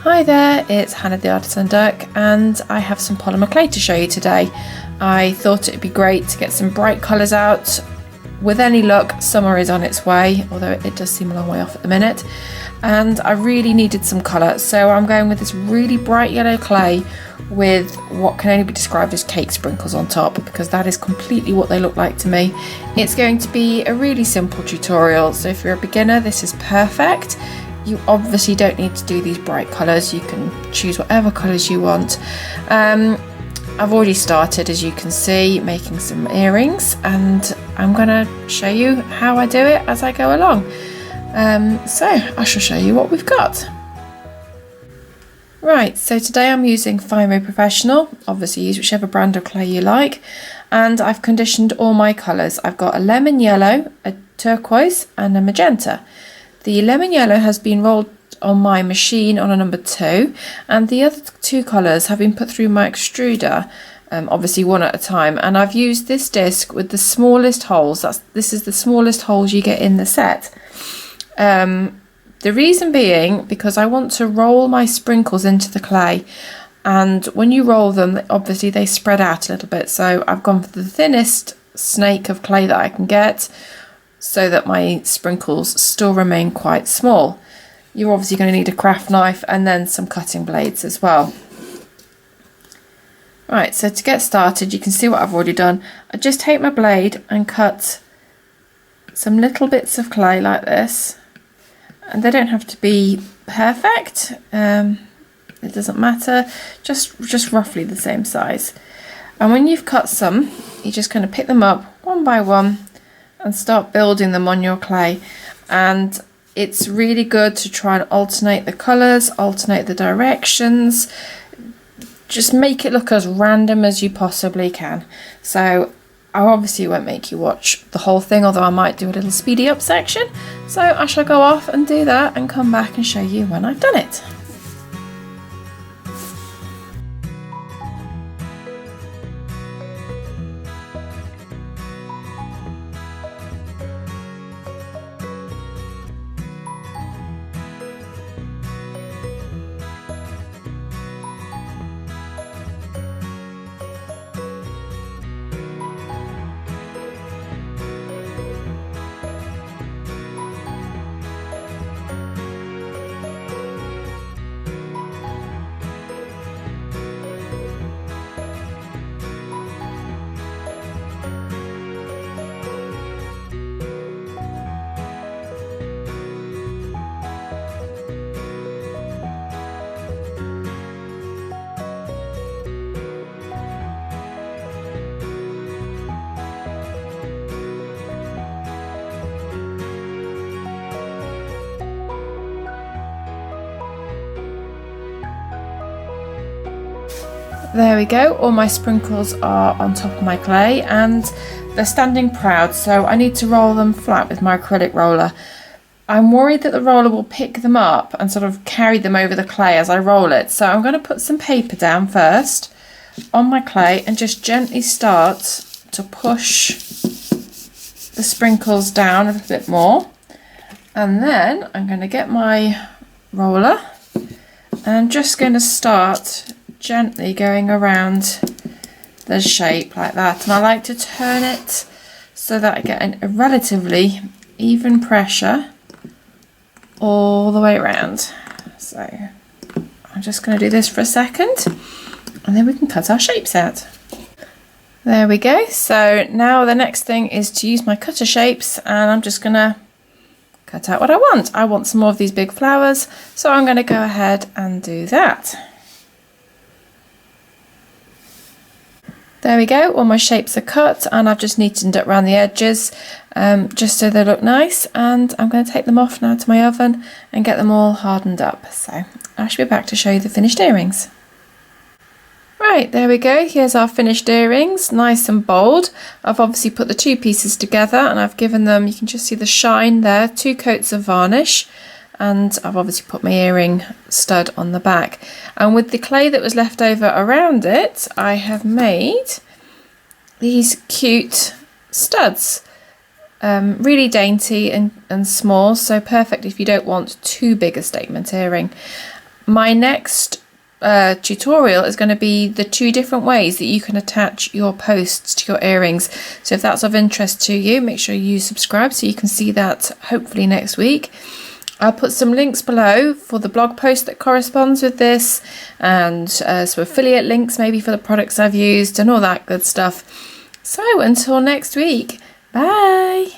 Hi there, it's Hannah the Artisan Duck, and I have some polymer clay to show you today. I thought it'd be great to get some bright colours out. With any luck, summer is on its way, although it does seem a long way off at the minute. And I really needed some colour, so I'm going with this really bright yellow clay with what can only be described as cake sprinkles on top, because that is completely what they look like to me. It's going to be a really simple tutorial, so if you're a beginner, this is perfect. You obviously don't need to do these bright colours, you can choose whatever colours you want. I've already started, as you can see, making some earrings, and I'm going to show you how I do it as I go along. So I shall show you what we've got. Right, so today I'm using Polymer Professional. Obviously use whichever brand of clay you like, and I've conditioned all my colours. I've got a lemon yellow, a turquoise and a magenta. The lemon yellow has been rolled on my machine on a number 2, and the other two colours have been put through my extruder, obviously one at a time, and I've used this disc with the smallest holes. This is the smallest holes you get in the set. The reason being because I want to roll my sprinkles into the clay, and when you roll them, obviously they spread out a little bit, so I've gone for the thinnest snake of clay that I can get so that my sprinkles still remain quite small. You're obviously going to need a craft knife and then some cutting blades as well. Right, so to get started, you can see what I've already done. I just take my blade and cut some little bits of clay like this. And they don't have to be perfect, it doesn't matter, just roughly the same size. And when you've cut some, you're just going to pick them up one by one and start building them on your clay. And it's really good to try and alternate the colours, alternate the directions, just make it look as random as you possibly can. So I obviously won't make you watch the whole thing, although I might do a little speedy up section. So I shall go off and do that and come back and show you when I've done it. There we go, all my sprinkles are on top of my clay and they're standing proud, so I need to roll them flat with my acrylic roller. I'm worried that the roller will pick them up and sort of carry them over the clay as I roll it, so I'm going to put some paper down first on my clay and just gently start to push the sprinkles down a little bit more, and then I'm going to get my roller and I'm just going to start gently going around the shape like that, and I like to turn it so that I get a relatively even pressure all the way around. So I'm just going to do this for a second and then we can cut our shapes out. There we go. So now the next thing is to use my cutter shapes, and I'm just going to cut out what I want. I want some more of these big flowers, so I'm going to go ahead and do that. There we go, all my shapes are cut and I've just neatened up around the edges just so they look nice, and I'm going to take them off now to my oven and get them all hardened up. So I shall be back to show you the finished earrings. Right, there we go, here's our finished earrings, nice and bold. I've obviously put the two pieces together and I've given them, you can just see the shine there, 2 coats of varnish. And I've obviously put my earring stud on the back. And with the clay that was left over around it, I have made these cute studs. Really dainty and small, so perfect if you don't want too big a statement earring. My next tutorial is going to be the 2 different ways that you can attach your posts to your earrings. So if that's of interest to you, make sure you subscribe so you can see that hopefully next week. I'll put some links below for the blog post that corresponds with this, and some affiliate links maybe for the products I've used and all that good stuff. So until next week, bye!